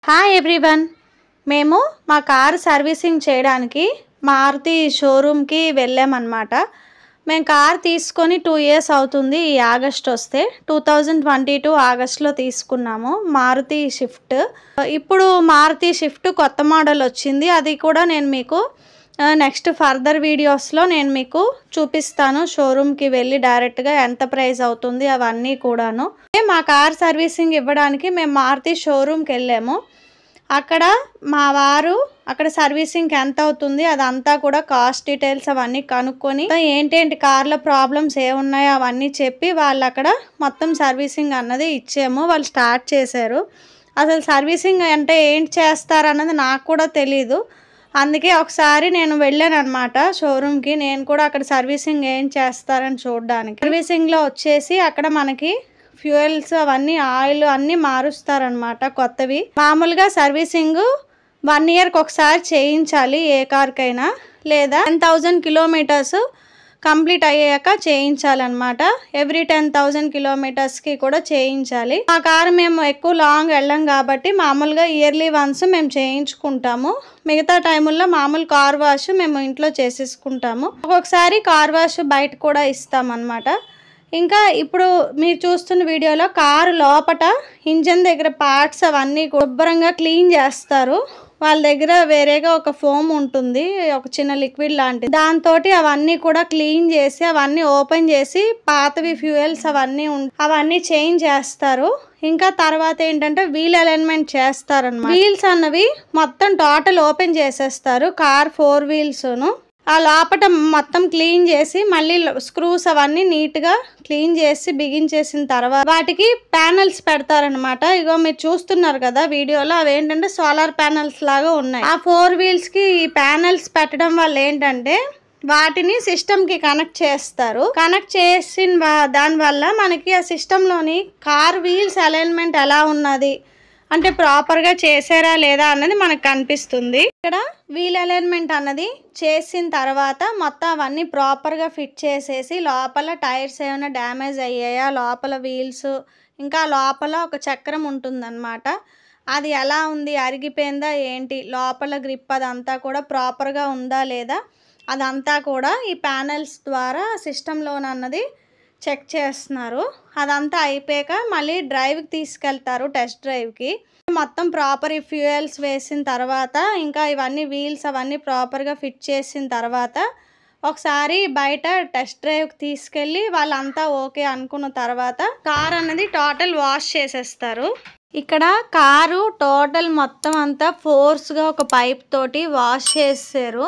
Hi everyone, మేము మా car servicing చేయడానికి మారుతి షోరూమ్కి వెళ్ళామన్నమాట. మేము కార్ తీసుకొని 2 years అవుతుంది. ఈ ఆగస్ట్ వస్తే 2022 ఆగస్ట్లో తీసుకున్నాము మారుతి షిఫ్ట్. ఇప్పుడు మారుతి షిఫ్ట్ కొత్త మోడల్ వచ్చింది. అది కూడా నేను మీకు నెక్స్ట్ ఫర్దర్ వీడియోస్లో నేను మీకు చూపిస్తాను. షోరూమ్కి వెళ్ళి డైరెక్ట్గా ఎంత ప్రైస్ అవుతుంది అవన్నీ కూడాను. మా కార్ సర్వీసింగ్ ఇవ్వడానికి మేము మారుతి షోరూమ్కి వెళ్ళాము. అక్కడ మా వారు అక్కడ సర్వీసింగ్కి ఎంత అవుతుంది అదంతా కూడా కాస్ట్ డీటెయిల్స్ అవన్నీ కనుక్కొని ఏంటేంటి కార్లో ప్రాబ్లమ్స్ ఏమున్నాయో అవన్నీ చెప్పి వాళ్ళు అక్కడ మొత్తం సర్వీసింగ్ అన్నది ఇచ్చాము. వాళ్ళు స్టార్ట్ చేశారు. అసలు సర్వీసింగ్ అంటే ఏంటి చేస్తారన్నది నాకు కూడా తెలీదు. అందుకే ఒకసారి నేను వెళ్ళాను అనమాట షోరూమ్కి. నేను కూడా అక్కడ సర్వీసింగ్ ఏం చేస్తారని చూడడానికి. సర్వీసింగ్లో వచ్చేసి అక్కడ మనకి ఫ్యూయల్స్ అవన్నీ ఆయిల్ అన్నీ మారుస్తారనమాట కొత్తవి. మామూలుగా సర్వీసింగ్ 1 yearకి ఒకసారి చేయించాలి ఏ కార్కైనా, లేదా 10,000 kilometers కంప్లీట్ అయ్యాక చేయించాలన్నమాట. ఎవ్రీ 10,000 kilometersకి కూడా చేయించాలి. ఆ కారు మేము ఎక్కువ లాంగ్ వెళ్ళాం కాబట్టి మామూలుగా ఇయర్లీ వన్స్ మేము చేయించుకుంటాము. మిగతా టైముల్లో మామూలు కార్ వాష్ మేము ఇంట్లో చేసేసుకుంటాము. ఒక్కొక్కసారి కార్ వాష్ బయట కూడా ఇస్తామన్నమాట. ఇంకా ఇప్పుడు మీరు చూస్తున్న వీడియోలో కారు లోపట ఇంజన్ దగ్గర పార్ట్స్ అవన్నీ శుభ్రంగా క్లీన్ చేస్తారు. వాళ్ళ దగ్గర వేరేగా ఒక ఫోమ్ ఉంటుంది, ఒక చిన్న లిక్విడ్ లాంటిది. దాంతో అవన్నీ కూడా క్లీన్ చేసి అవన్నీ ఓపెన్ చేసి పాతవి ఫ్యూయల్స్ అవన్నీ చేంజ్ చేస్తారు. ఇంకా తర్వాత ఏంటంటే వీల్ అలైన్మెంట్ చేస్తారన్నమాట. వీల్స్ అన్నవి మొత్తం టోటల్ ఓపెన్ చేసేస్తారు. కార్ 4 wheelsను ఆ లోపట మొత్తం క్లీన్ చేసి మళ్ళీ స్క్రూస్ అవన్నీ నీట్గా క్లీన్ చేసి బిగించేసిన తర్వాత వాటికి ప్యానల్స్ పెడతారనమాట. ఇగో మీరు చూస్తున్నారు కదా వీడియోలో, అవేంటంటే సోలార్ ప్యానల్స్ లాగా ఉన్నాయి. ఆ 4 wheelsకి ఈ ప్యానల్స్ పెట్టడం వల్ల ఏంటంటే వాటిని సిస్టమ్కి కనెక్ట్ చేస్తారు. కనెక్ట్ చేసిన దానివల్ల మనకి ఆ సిస్టంలోని కార్ వీల్స్ అలైన్మెంట్ ఎలా ఉన్నది అంటే ప్రాపర్గా చేసారా లేదా అన్నది మనకు కనిపిస్తుంది. ఇక్కడ వీల్ అలైన్మెంట్ అన్నది చేసిన తర్వాత మొత్తం అవన్నీ ప్రాపర్గా ఫిట్ చేసేసి లోపల టైర్స్ ఏమైనా డ్యామేజ్ అయ్యాయా, లోపల వీల్స్, ఇంకా లోపల ఒక చక్రం ఉంటుందన్నమాట. అది ఎలా ఉంది, అరిగిపోయిందా ఏంటి, లోపల గ్రిప్ అదంతా కూడా ప్రాపర్గా ఉందా లేదా అదంతా కూడా ఈ ప్యానల్స్ ద్వారా సిస్టంలోనన్నది చెక్ చేస్తున్నారు. అదంతా అయిపోయాక మళ్ళీ డ్రైవ్కి తీసుకెళ్తారు, టెస్ట్ డ్రైవ్కి. మొత్తం ప్రాపర్ ఈ ఫ్యూయల్స్ వేసిన తర్వాత ఇంకా ఇవన్నీ వీల్స్ అవన్నీ ప్రాపర్గా ఫిట్ చేసిన తర్వాత ఒకసారి బయట టెస్ట్ డ్రైవ్కి తీసుకెళ్ళి వాళ్ళంతా ఓకే అనుకున్న తర్వాత కార్ అన్నది టోటల్ వాష్ చేసేస్తారు. ఇక్కడ కారు టోటల్ మొత్తం అంతా ఫోర్స్గా ఒక పైప్ తోటి వాష్ చేసారు.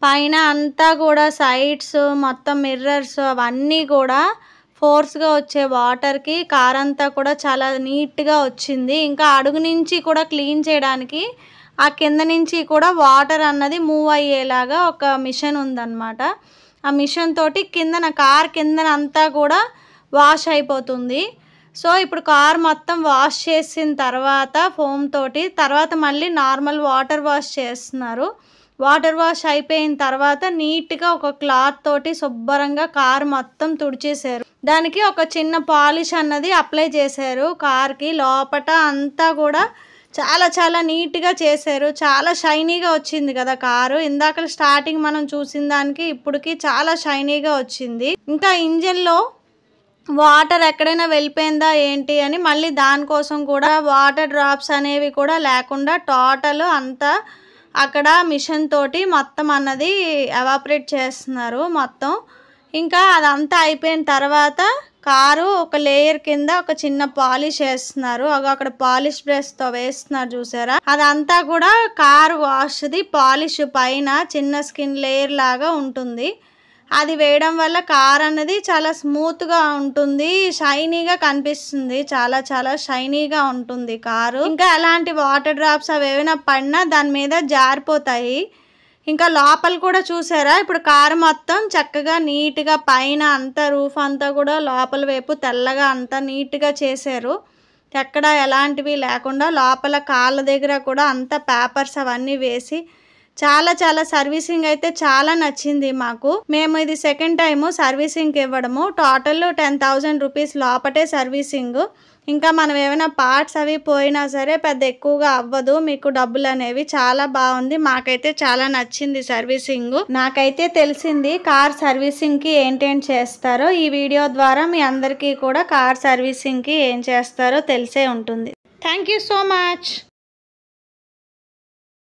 పైన అంతా కూడా సైడ్స్ మొత్తం మిర్రర్స్ అవన్నీ కూడా ఫోర్స్గా వచ్చే వాటర్కి కార్ అంతా కూడా చాలా నీట్గా వచ్చింది. ఇంకా అడుగు నుంచి కూడా క్లీన్ చేయడానికి ఆ కింద నుంచి కూడా వాటర్ అన్నది మూవ్ అయ్యేలాగా ఒక మిషన్ ఉందన్నమాట. ఆ మిషన్ తోటి కార్ కిందనంతా కూడా వాష్ అయిపోతుంది. సో ఇప్పుడు కార్ మొత్తం వాష్ చేసిన తర్వాత ఫోమ్ తోటి తర్వాత మళ్ళీ నార్మల్ వాటర్ వాష్ చేస్తున్నారు. వాటర్ వాష్ అయిపోయిన తర్వాత నీట్గా ఒక క్లాత్ తోటి శుభ్రంగా కార్ మొత్తం తుడిచేశారు. దానికి ఒక చిన్న పాలిష్ అన్నది అప్లై చేశారు. కార్కి లోపట అంతా కూడా చాలా చాలా నీట్గా చేశారు. చాలా షైనీగా వచ్చింది కదా కారు. ఇందాక స్టార్టింగ్ మనం చూసిన దానికి ఇప్పటికి చాలా షైనీగా వచ్చింది. ఇంకా ఇంజన్లో వాటర్ ఎక్కడైనా వెళ్ళిపోయిందా ఏంటి అని మళ్ళీ దానికోసం కూడా వాటర్ డ్రాప్స్ అనేవి కూడా లేకుండా టోటల్ అంతా అక్కడ మిషన్ తోటి మొత్తం అన్నది ఎవాపరేట్ చేస్తున్నారు మొత్తం. ఇంకా అదంతా అయిపోయిన తర్వాత కారు ఒక లేయర్ కింద ఒక చిన్న పాలిష్ వేస్తున్నారు. అక్కడ పాలిష్ బ్రష్తో వేస్తున్నారు చూసారా. అదంతా కూడా కారు వాష్ది పాలిష్ పైన చిన్న స్కిన్ లేయర్ లాగా ఉంటుంది. అది వేయడం వల్ల కార్ అన్నది చాలా స్మూత్గా ఉంటుంది, షైనీగా కనిపిస్తుంది. చాలా చాలా షైనీగా ఉంటుంది కారు. ఇంకా ఎలాంటి వాటర్ డ్రాప్స్ అవి ఏమైనా పడినా దాని మీద జారిపోతాయి. ఇంకా లోపల కూడా చూసారా, ఇప్పుడు కారు మొత్తం చక్కగా నీట్గా పైన అంతా రూఫ్ అంతా కూడా లోపల వైపు తెల్లగా అంతా నీట్గా చేశారు. ఎక్కడ ఎలాంటివి లేకుండా లోపల కాళ్ళ దగ్గర కూడా అంతా పేపర్స్ అవన్నీ వేసి చాలా చాలా సర్వీసింగ్ అయితే చాలా నచ్చింది మాకు. మేము ఇది సెకండ్ టైము సర్వీసింగ్కి ఇవ్వడము. టోటల్ 10,000 rupees లోపటే సర్వీసింగ్. ఇంకా మనం ఏమైనా పార్ట్స్ అవి పోయినా సరే పెద్ద ఎక్కువగా అవ్వదు మీకు డబ్బులు అనేవి. చాలా బాగుంది, మాకైతే చాలా నచ్చింది సర్వీసింగ్. నాకైతే తెలిసింది కార్ సర్వీసింగ్కి ఏంటేంటి చేస్తారో. ఈ వీడియో ద్వారా మీ అందరికీ కూడా కార్ సర్వీసింగ్కి ఏం చేస్తారో తెలిసే ఉంటుంది. Thank you so much.